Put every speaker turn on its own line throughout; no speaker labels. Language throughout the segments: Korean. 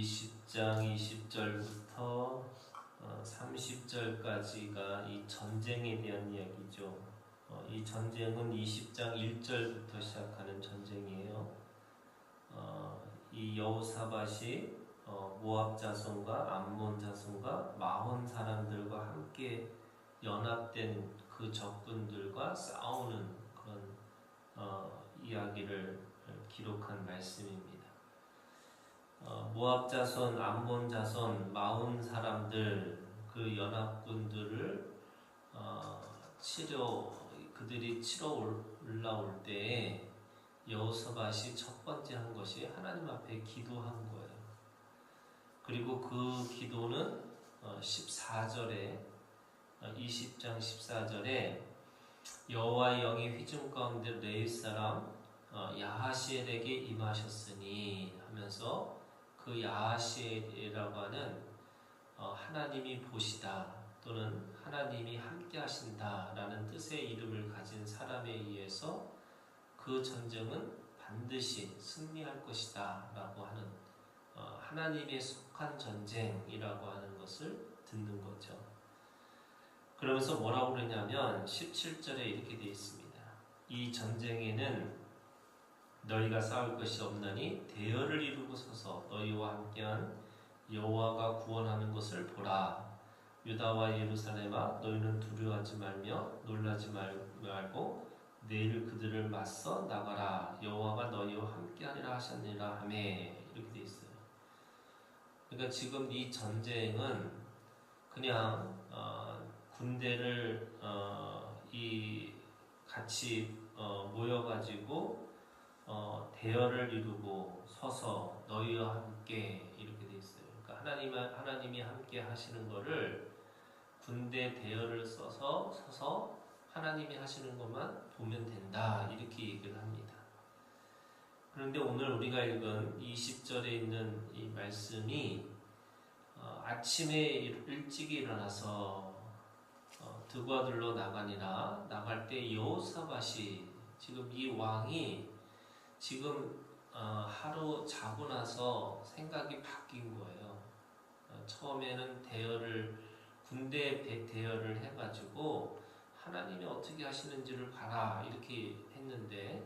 20장 20절부터 30절까지가 이 전쟁에 대한 이야기죠. 이 전쟁은 20장 1절부터 시작하는 전쟁이에요. 이 여호사밧이 모압 자손과 암몬 자손과 마온 사람들과 함께 연합된 그 적군들과 싸우는 그런 이야기를 기록한 말씀입니다. 모압 자손, 암몬 자손, 마온 사람들 그 연합군들을 그들이 치러 올라올 때에 여호사밧이 첫 번째 한 것이 하나님 앞에 기도한 거예요. 그리고 그 기도는 14절에 20장 14절에 여호와의 영이 회중 가운데 레위 사람 야하시엘에게 임하셨으니 하면서 그 야하시엘이라고 하는 하나님이 보시다 또는 하나님이 함께 하신다라는 뜻의 이름을 가진 사람에 의해서 그 전쟁은 반드시 승리할 것이다 라고 하는 하나님에 속한 전쟁이라고 하는 것을 듣는 거죠. 그러면서 뭐라고 그러냐면 17절에 이렇게 되어 있습니다. 이 전쟁에는 너희가 싸울 것이 없나니 대열을 이루고 서서 너희와 함께한 여호와가 구원하는 것을 보라. 유다와 예루살렘아 너희는 두려워하지 말며 놀라지 말고 내일 그들을 맞서 나가라. 여호와가 너희와 함께하리라 하셨느니라 하며 이렇게 되어 있어요. 그러니까 지금 이 전쟁은 그냥 군대를 같이 모여가지고 대열을 이루고 서서 너희와 함께 이렇게 돼 있어요. 그러니까 하나님이 함께 하시는 거를 군대 대열을 서서 하나님이 하시는 것만 보면 된다 이렇게 얘기를 합니다. 그런데 오늘 우리가 읽은 20절에 있는 이 말씀이 아침에 일찍 일어나서 드과들로 나가니라. 나갈 때 여호사밧이 지금 이 왕이 지금 하루 자고 나서 생각이 바뀐 거예요. 처음에는 군대 대열을 해가지고 하나님이 어떻게 하시는지를 봐라 이렇게 했는데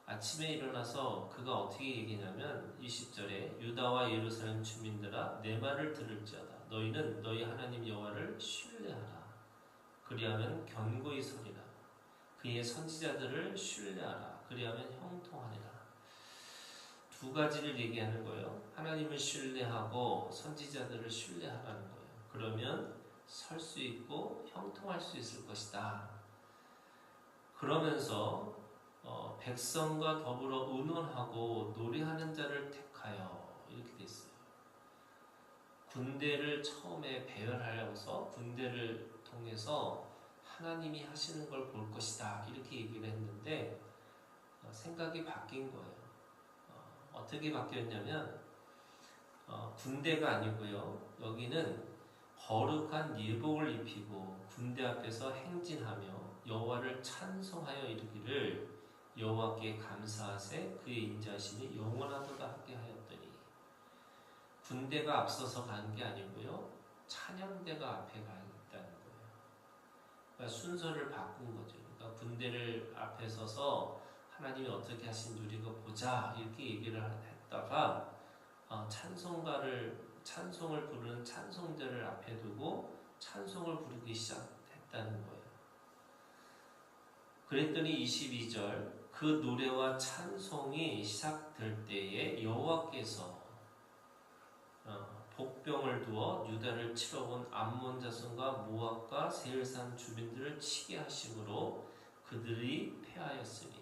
아침에 일어나서 그가 어떻게 얘기냐면 20절에 유다와 예루살렘 주민들아 내 말을 들을지어다. 너희는 너희 하나님 여호와를 신뢰하라. 그리하면 견고히 서리라. 그의 선지자들을 신뢰하라. 그리하면 형통하리라. 두 가지를 얘기하는 거예요. 하나님을 신뢰하고 선지자들을 신뢰하라는 거예요. 그러면 설 수 있고 형통할 수 있을 것이다. 그러면서 백성과 더불어 의논하고 노래하는 자를 택하여 이렇게 돼 있어요. 군대를 처음에 배열하려고서 군대를 통해서 하나님이 하시는 걸 볼 것이다 이렇게 얘기를 했는데 생각이 바뀐 거예요. 어떻게 바뀌었냐면 군대가 아니고요. 여기는 거룩한 예복을 입히고 군대 앞에서 행진하며 여호와를 찬송하여 이르기를 여호와께 감사하세 그의 인자하심이 영원하도다 하게 하였더니 군대가 앞서서 가는 게 아니고요. 찬양대가 앞에 가 있다는 거예요. 그러니까 순서를 바꾼 거죠. 그러니까 군대를 앞에 서서 하나님이 어떻게 하신지 우리가 보자 이렇게 얘기를 했다가 찬송을 부르는 찬송자를 앞에 두고 찬송을 부르기 시작했다는 거예요. 그랬더니 22절 그 노래와 찬송이 시작될 때에 여호와께서 복병을 두어 유다를 치러 온 암몬 자손과 모압과 세일산 주민들을 치게 하심으로 그들이 패하였으니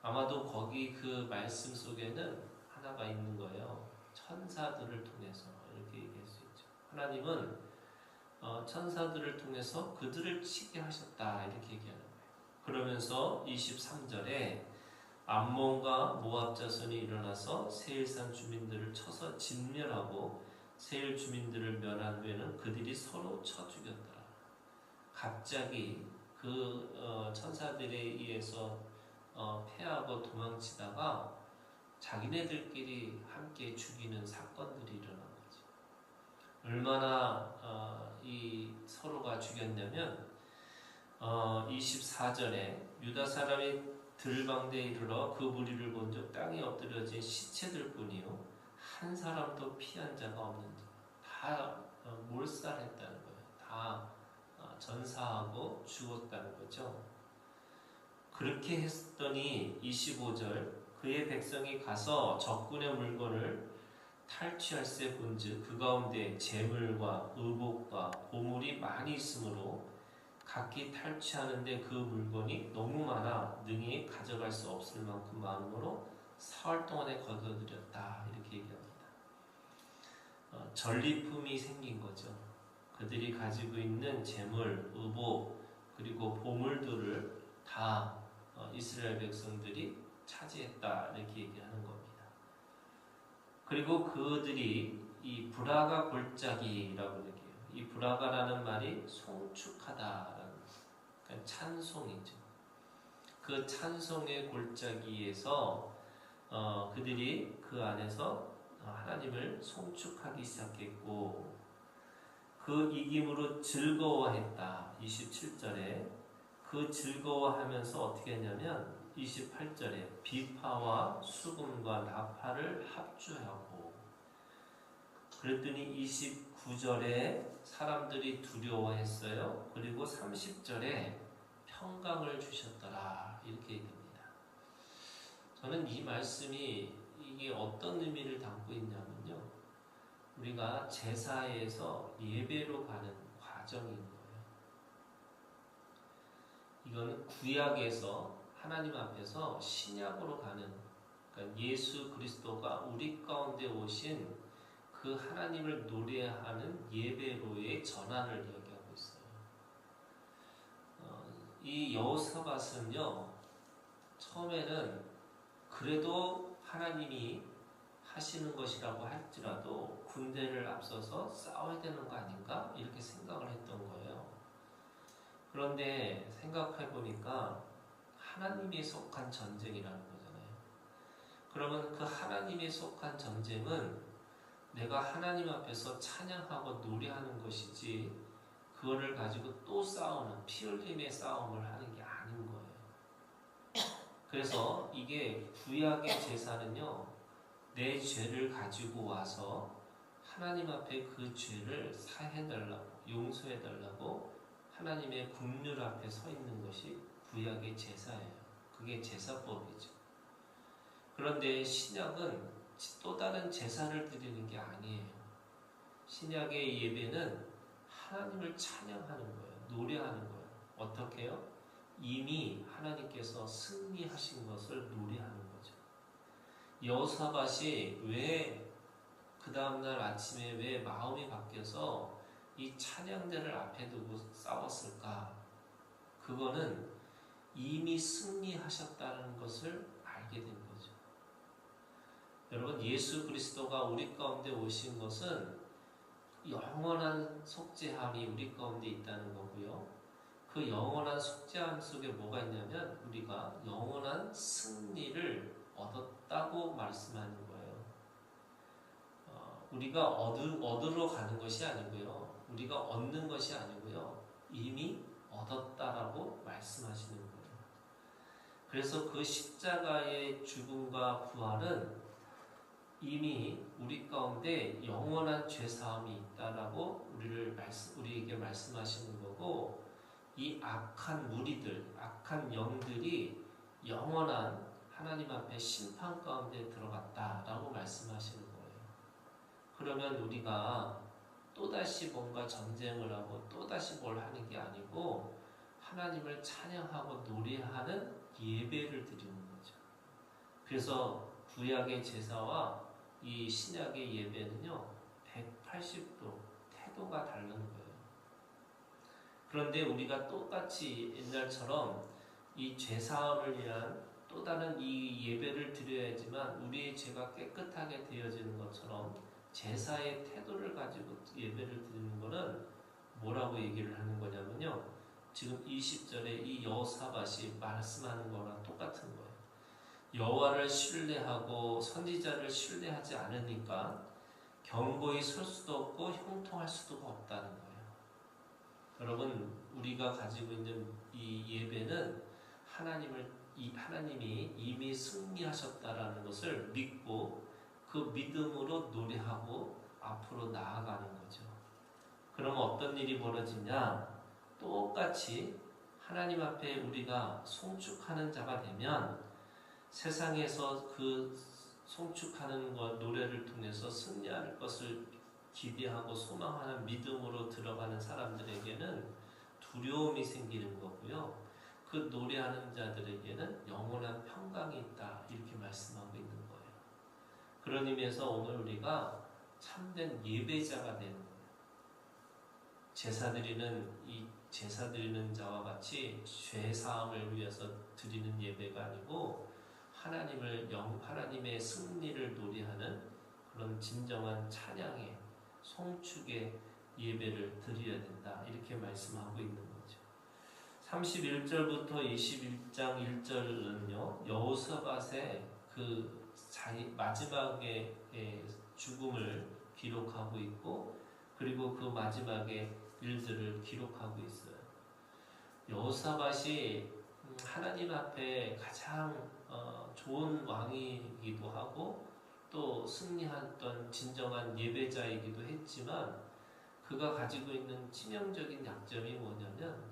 아마도 거기 그 말씀 속에는 하나가 있는 거예요. 천사들을 통해서 이렇게 얘기할 수 있죠. 하나님은 천사들을 통해서 그들을 치게 하셨다 이렇게 얘기하는 거예요. 그러면서 23절에 암몬과 모압 자손이 일어나서 세일산 주민들을 쳐서 진멸하고 세일 주민들을 멸한 후에는 그들이 서로 쳐 죽였더라. 갑자기 그 천사들에 의해서 패하고 도망치다가 자기네들끼리 함께 죽이는 사건들이 일어난 거죠. 얼마나 이 서로가 죽였냐면 24절에 유다 사람이 들방대에 이르러 그 무리를 본즉 땅에 엎드려진 시체들 뿐이요 한 사람도 피한 자가 없는지 다 몰살했다는 거예요. 다 전사하고 죽었다는 거죠. 그렇게 했더니 25절 그의 백성이 가서 적군의 물건을 탈취할세 본즉 그 가운데 재물과 의복과 보물이 많이 있으므로 각기 탈취하는데 그 물건이 너무 많아 능히 가져갈 수 없을 만큼 많으므로 사흘 동안에 거둬들였다 이렇게 얘기합니다. 전리품이 생긴 거죠. 그들이 가지고 있는 재물, 의복 그리고 보물들을 다 이스라엘 백성들이 차지했다 이렇게 얘기하는 겁니다. 그리고 그들이 이 브라가 골짜기라고 얘기해요. 이 브라가라는 말이 송축하다라는 그러니까 찬송이죠. 그 찬송의 골짜기에서 그들이 그 안에서 하나님을 송축하기 시작했고 그 이김으로 즐거워했다. 27절에 그 즐거워하면서 어떻게 했냐면 28절에 비파와 수금과 나팔을 합주하고 그랬더니 29절에 사람들이 두려워했어요. 그리고 30절에 평강을 주셨더라 이렇게 얘기합니다. 저는 이 말씀이 이게 어떤 의미를 담고 있냐면요. 우리가 제사에서 예배로 가는 과정인 거예요. 이거는 구약에서 하나님 앞에서 신약으로 가는 그러니까 예수 그리스도가 우리 가운데 오신 그 하나님을 노래하는 예배로의 전환을 이야기하고 있어요. 이 여호사밧은요. 처음에는 그래도 하나님이 하시는 것이라고 할지라도 군대를 앞서서 싸워야 되는 거 아닌가? 이렇게 생각을 했던 거예요. 그런데 생각해 보니까 하나님에 속한 전쟁이라는 거잖아요. 그러면 그 하나님에 속한 전쟁은 내가 하나님 앞에서 찬양하고 노래하는 것이지 그거를 가지고 또 싸우는 피 흘림의 싸움을 하는 게 아닌 거예요. 그래서 이게 구약의 제사는요. 내 죄를 가지고 와서 하나님 앞에 그 죄를 사해달라고 용서해달라고 하나님의 국률 앞에 서 있는 것이 구약의 제사예요. 그게 제사법이죠. 그런데 신약은 또 다른 제사를 드리는 게 아니에요. 신약의 예배는 하나님을 찬양하는 거예요. 노래하는 거예요. 어떻게 해요? 이미 하나님께서 승리하신 것을 노래하는 거죠. 여호사밧이 왜 그 다음날 아침에 왜 마음이 바뀌어서 이 찬양대를 앞에 두고 싸웠을까? 그거는 이미 승리하셨다는 것을 알게 된 거죠. 여러분 예수 그리스도가 우리 가운데 오신 것은 영원한 속죄함이 우리 가운데 있다는 거고요. 그 영원한 속죄함 속에 뭐가 있냐면 우리가 영원한 승리를 얻었다고 말씀하는 거예요. 우리가 얻으러 가는 것이 아니고요. 우리가 얻는 것이 아니고요. 이미 얻었다라고 말씀하시는 거예요. 그래서 그 십자가의 죽음과 부활은 이미 우리 가운데 영원한 죄사함이 있다라고 우리에게 말씀하시는 거고 이 악한 무리들, 악한 영들이 영원한 하나님 앞에 심판 가운데 들어갔다라고 말씀하시는 거예요. 그러면 우리가 또다시 뭔가 전쟁을 하고 또다시 뭘 하는 게 아니고 하나님을 찬양하고 노래하는 예배를 드리는 거죠. 그래서 구약의 제사와 이 신약의 예배는요 180도 태도가 다른 거예요. 그런데 우리가 똑같이 옛날처럼 이 죄사함을 위한 또 다른 이 예배를 드려야지만 우리의 죄가 깨끗하게 되어지는 것처럼 제사의 태도를 가지고 예배를 드리는 것은 뭐라고 얘기를 하는 거냐면요. 지금 20절에 이 여호사밧이 말씀하는 거랑 똑같은 거예요. 여호와를 신뢰하고 선지자를 신뢰하지 않으니까 견고히 설 수도 없고 형통할 수도 없다는 거예요. 여러분, 우리가 가지고 있는 이 예배는 하나님이 이미 승리하셨다라는 것을 믿고 그 믿음으로 노래하고 앞으로 나아가는 거죠. 그러면 어떤 일이 벌어지냐? 똑같이 하나님 앞에 우리가 송축하는 자가 되면 세상에서 그 송축하는 것, 노래를 통해서 승리할 것을 기대하고 소망하는 믿음으로 들어가는 사람들에게는 두려움이 생기는 거고요. 그 노래하는 자들에게는 영원한 평강이 있다, 이렇게 말씀하고 있는 거예요. 그런 의미에서 오늘 우리가 참된 예배자가 되는 거예요. 제사 드리는 자와 같이 죄 사함을 위해서 드리는 예배가 아니고 하나님의 승리를 노래하는 그런 진정한 찬양의 송축의 예배를 드려야 된다, 이렇게 말씀하고 있는 거죠. 31절부터 21장 1절은요, 여호사밧의 그 마지막의 죽음을 기록하고 있고, 그리고 그 마지막에 일들을 기록하고 있어요. 여호사밧이 하나님 앞에 가장 좋은 왕이기도 하고 또 승리했던 진정한 예배자이기도 했지만, 그가 가지고 있는 치명적인 약점이 뭐냐면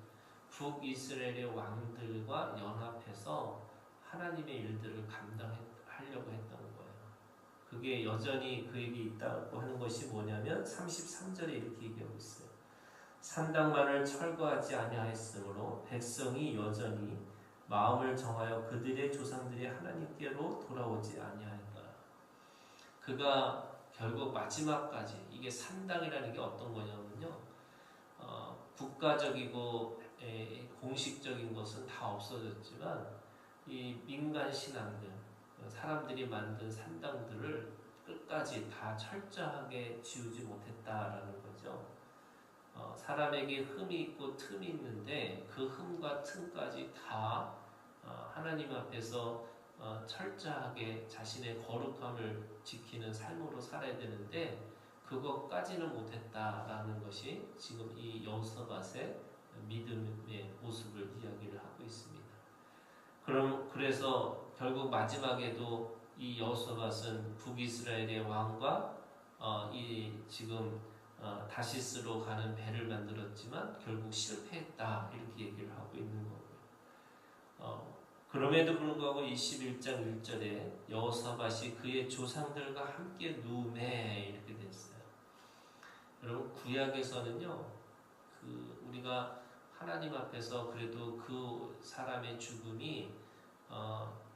북이스라엘의 왕들과 연합해서 하나님의 일들을 감당하려고 했던 거예요. 그게 여전히 그에게 있다고 하는 것이 뭐냐면 33절에 이렇게 얘기하고 있어요. 산당만을 철거하지 아니하였으므로 백성이 여전히 마음을 정하여 그들의 조상들이 하나님께로 돌아오지 아니하였더라. 그가 결국 마지막까지, 이게 산당이라는 게 어떤 거냐면요, 국가적이고 공식적인 것은 다 없어졌지만 이 민간 신앙들, 사람들이 만든 산당들을 끝까지 다 철저하게 지우지 못했다라는 거죠. 사람에게 흠이 있고 틈이 있는데 그 흠과 틈까지 다 하나님 앞에서 철저하게 자신의 거룩함을 지키는 삶으로 살아야 되는데 그것까지는 못했다라는 것이 지금 이 여호사밧의 믿음의 모습을 이야기를 하고 있습니다. 그래서 결국 마지막에도 이 여호사밧은 북이스라엘의 왕과 지금 다시스로 가는 배를 만들었지만 결국 실패했다, 이렇게 얘기를 하고 있는 거고요. 그럼에도 불구하고 21장 1절에 여호사밧이 그의 조상들과 함께 누우매, 이렇게 됐어요. 여러분, 구약에서는요, 우리가 하나님 앞에서 그래도 그 사람의 죽음이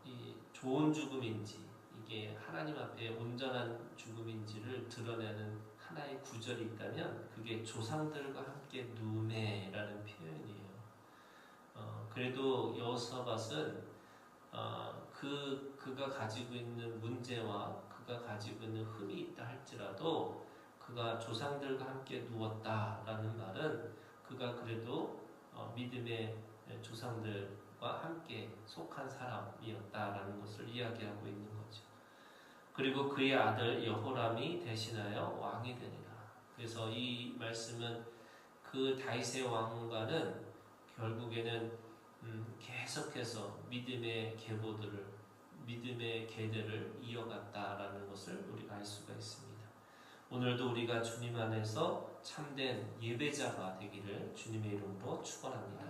이 좋은 죽음인지, 이게 하나님 앞에 온전한 죽음인지를 드러내는 하나의 구절이 있다면 그게 조상들과 함께 누우매라는 표현이에요. 그래도 여호사밧은 그가 가지고 있는 문제와 그가 가지고 있는 흠이 있다 할지라도 그가 조상들과 함께 누웠다라는 말은 그가 그래도 믿음의 조상들과 함께 속한 사람이었다라는 것을 이야기하고 있는 거죠. 그리고 그의 아들 여호람이 대신하여 왕이 되니라. 그래서 이 말씀은 그 다윗의 왕과는 결국에는 계속해서 믿음의 계대를 이어갔다라는 것을 우리가 알 수가 있습니다. 오늘도 우리가 주님 안에서 참된 예배자가 되기를 주님의 이름으로 축원합니다.